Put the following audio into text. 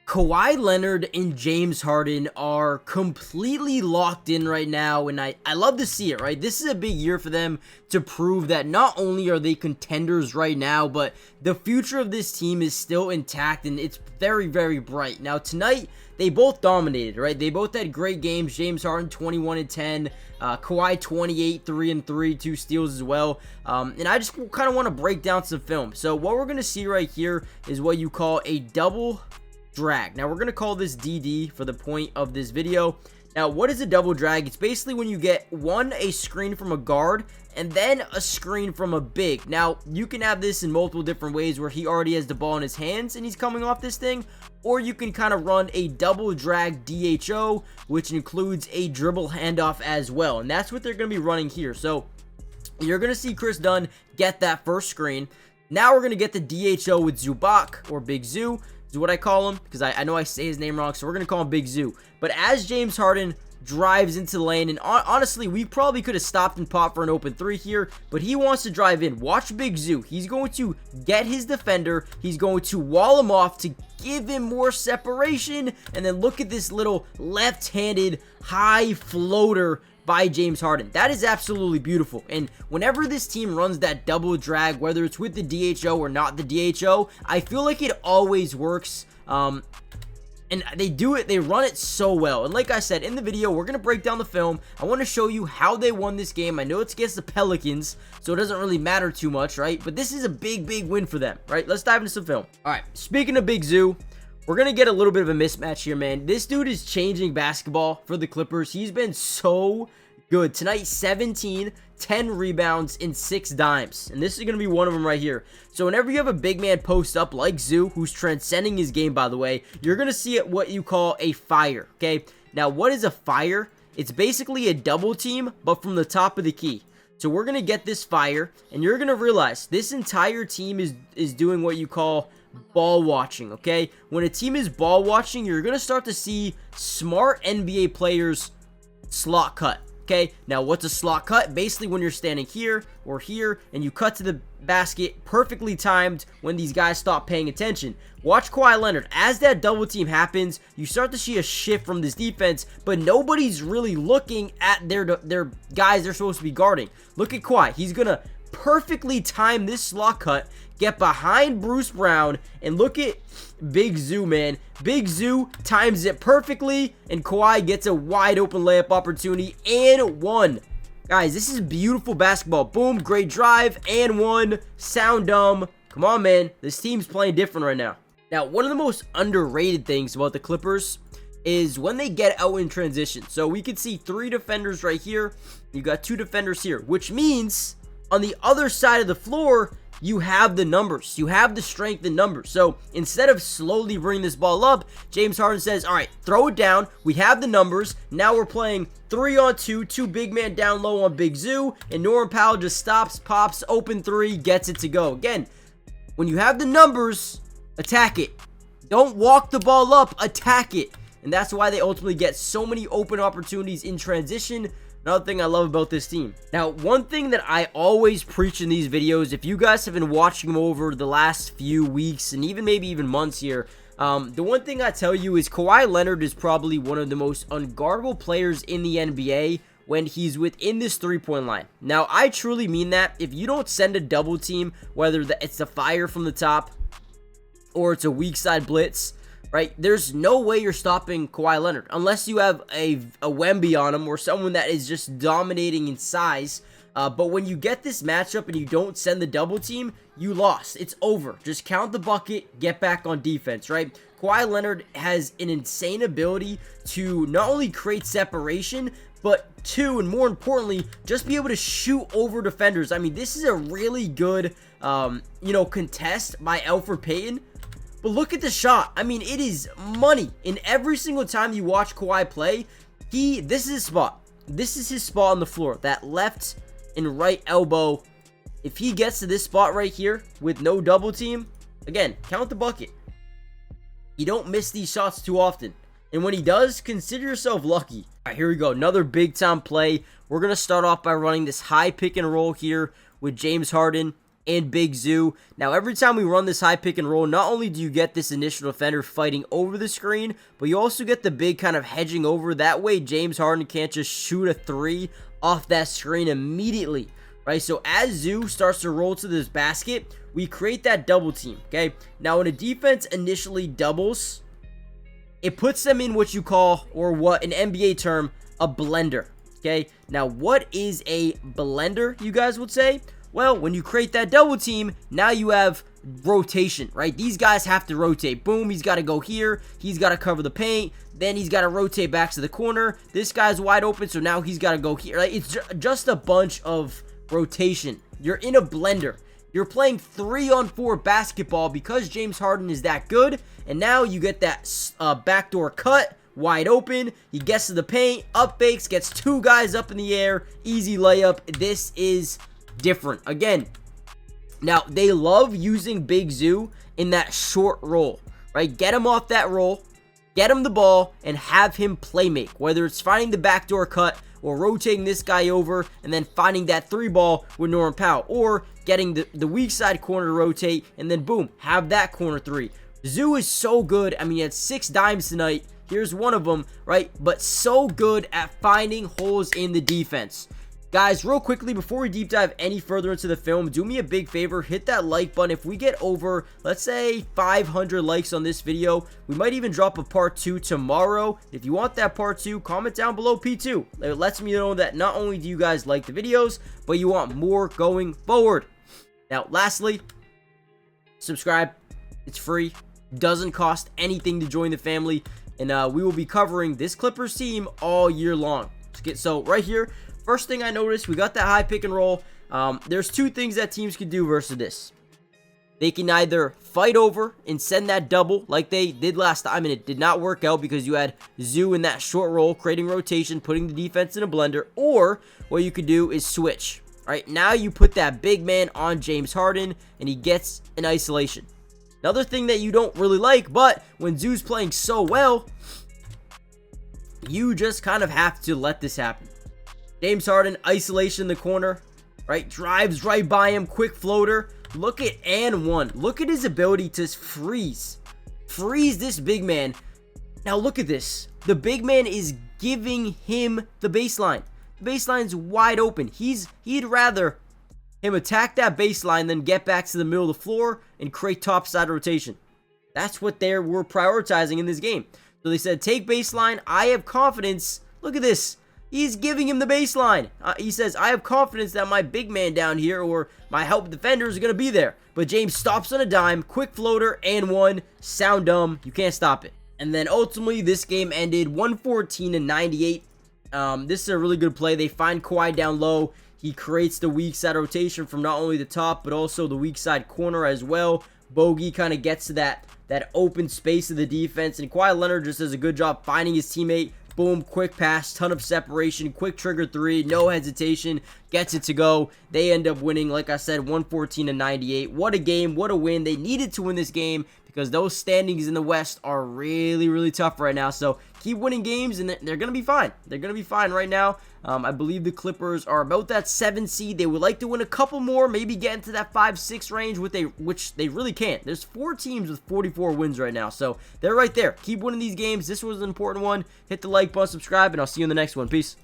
Kawhi Leonard and James Harden are completely locked in right now, and I love to see it, right? This is a big year for them to prove that not only are they contenders right now, but the future of this team is still intact, and it's very, very bright. Now, tonight, they both dominated, right? They both had great games. James Harden, 21 and 10. Kawhi, 28, 3 and 3, 2 steals as well. And I just kind of want to break down some film. So what we're going to see right here is what you call a double drag. Now we're going to call this DD for the point of this video. Now what is a double drag? It's basically when you get a screen from a guard and then a screen from a big. Now you can have this in multiple different ways where he already has the ball in his hands and he's coming off this thing, or you can kind of run a double drag DHO, which includes a dribble handoff as well, and that's what they're going to be running here. So you're going to see Chris Dunn get that first screen. Now we're going to get the DHO with Zubac, or Big Zoo is what I call him, because I know I say his name wrong, so we're going to call him Big Zoo. But as James Harden drives into the lane, and honestly, we probably could have stopped and popped for an open three here, but he wants to drive in. Watch Big Zoo. He's going to get his defender. He's going to wall him off to give him more separation, and then look at this little left-handed high floater by James Harden. That is absolutely beautiful. And whenever this team runs that double drag, whether it's with the DHO or not the DHO, I feel like it always works. And they do it, they run it so well. And like I said in the video, we're going to break down the film. I want to show you how they won this game. I know it's against the Pelicans, so it doesn't really matter too much, right? But this is a big, big win for them, right? Let's dive into some film. All right, speaking of Big Zoo, we're going to get a little bit of a mismatch here, man. This dude is changing basketball for the Clippers. He's been so good. Tonight, 17, 10 rebounds, and 6 dimes. And this is going to be one of them right here. So whenever you have a big man post up like Zoo, who's transcending his game, by the way, you're going to see it what you call a fire, okay? Now, what is a fire? It's basically a double team, but from the top of the key. So we're going to get this fire, and you're going to realize this entire team is doing what you call ball watching, okay? When a team is ball watching, you're going to start to see smart NBA players slot cut. Okay, now what's a slot cut? Basically when you're standing here or here and you cut to the basket, perfectly timed when these guys stop paying attention. Watch Kawhi Leonard. As that double team happens, you start to see a shift from this defense, but nobody's really looking at their guys they're supposed to be guarding. Look at Kawhi. He's going to perfectly time this slot cut, get behind Bruce Brown, and look at Big Zoo, man. Big Zoo times it perfectly, and Kawhi gets a wide open layup opportunity and one. Guys, this is beautiful basketball. Boom, great drive and one. Sound dumb. Come on, man. This team's playing different right now. Now, one of the most underrated things about the Clippers is when they get out in transition. So we can see 3 defenders right here. You got 2 defenders here, which means on the other side of the floor, you have the numbers. You have the strength in numbers. So instead of slowly bringing this ball up, James Harden says, all right, throw it down. We have the numbers. Now we're playing 3-on-2, 2 big man down low on Big Zoo, and Norman Powell just stops, pops, open 3, gets it to go. Again, when you have the numbers, attack it. Don't walk the ball up, attack it. And that's why they ultimately get so many open opportunities in transition. Another thing I love about this team. Now, one thing that I always preach in these videos, if you guys have been watching them over the last few weeks and maybe even months here, the one thing I tell you is Kawhi Leonard is probably one of the most unguardable players in the NBA when he's within this three-point line. Now, I truly mean that. If you don't send a double team, whether it's the fire from the top or it's a weak side blitz, right, there's no way you're stopping Kawhi Leonard unless you have a Wemby on him or someone that is just dominating in size. But when you get this matchup and you don't send the double team, you lost. It's over. Just count the bucket, get back on defense, right? Kawhi Leonard has an insane ability to not only create separation, but and more importantly, just be able to shoot over defenders. I mean, this is a really good, contest by Elfrid Payton. But look at the shot. I mean, it is money. And every single time you watch Kawhi play, this is his spot. This is his spot on the floor. That left and right elbow. If he gets to this spot right here with no double team, again, count the bucket. You don't miss these shots too often. And when he does, consider yourself lucky. All right, here we go. Another big time play. We're going to start off by running this high pick and roll here with James Harden and Big Zoo. Now, every time we run this high pick and roll, not only do you get this initial defender fighting over the screen, but you also get the big kind of hedging over. That way, James Harden can't just shoot a three off that screen immediately, right? So as Zoo starts to roll to this basket, we create that double team, okay? Now, when a defense initially doubles, it puts them in what you call, or what an NBA term, a blender, okay? Now, what is a blender, you guys would say? Well, when you create that double team, now you have rotation, right? These guys have to rotate. Boom, he's got to go here. He's got to cover the paint. Then he's got to rotate back to the corner. This guy's wide open, so now he's got to go here. Right? It's just a bunch of rotation. You're in a blender. You're playing 3-on-4 basketball because James Harden is that good. And now you get that backdoor cut, wide open. He gets to the paint, up fakes, gets two guys up in the air. Easy layup. This is different. Again, now they love using Big Zoo in that short roll, right? Get him off that roll, get him the ball, and have him play make. Whether it's finding the backdoor cut or rotating this guy over and then finding that three ball with Norman Powell, or getting the weak side corner to rotate and then boom, have that corner three. Zoo is so good. I mean, he had 6 dimes tonight. Here's one of them, right? But so good at finding holes in the defense. Guys, real quickly, before we deep dive any further into the film, do me a big favor, hit that like button. If we get over, let's say, 500 likes on this video, we might even drop a part 2 tomorrow. If you want that part 2, comment down below P2. It lets me know that not only do you guys like the videos, but you want more going forward. Now, lastly, subscribe. It's free. Doesn't cost anything to join the family. And we will be covering this Clippers team all year long. So right here, first thing I noticed, we got that high pick and roll. There's 2 things that teams can do versus this. They can either fight over and send that double like they did last time, and it did not work out because you had Zoo in that short roll, creating rotation, putting the defense in a blender. Or what you could do is switch. All right, now you put that big man on James Harden, and he gets an isolation. Another thing that you don't really like, but when Zoo's playing so well, you just kind of have to let this happen. James Harden, isolation in the corner, right? Drives right by him, quick floater. Look at and one. Look at his ability to freeze this big man. Now look at this. The big man is giving him the baseline. The baseline's wide open. He'd rather him attack that baseline than get back to the middle of the floor and create topside rotation. That's what we're prioritizing in this game. So they said, take baseline. I have confidence. Look at this. He's giving him the baseline. He says, I have confidence that my big man down here or my help defender is going to be there. But James stops on a dime. Quick floater and one. Sound dumb. You can't stop it. And then ultimately, this game ended 114-98. This is a really good play. They find Kawhi down low. He creates the weak side rotation from not only the top, but also the weak side corner as well. Bogey kind of gets to that open space of the defense. And Kawhi Leonard just does a good job finding his teammate. Boom, quick pass, ton of separation, quick trigger three, no hesitation, gets it to go. They end up winning, like I said, 114-98. What a game, what a win. They needed to win this game because those standings in the West are really, really tough right now. So keep winning games, and they're going to be fine. They're going to be fine right now. I believe the Clippers are about that 7 seed. They would like to win a couple more, maybe get into that 5-6 range, which they really can't. There's 4 teams with 44 wins right now, so they're right there. Keep winning these games. This was an important one. Hit the like button, subscribe, and I'll see you in the next one. Peace.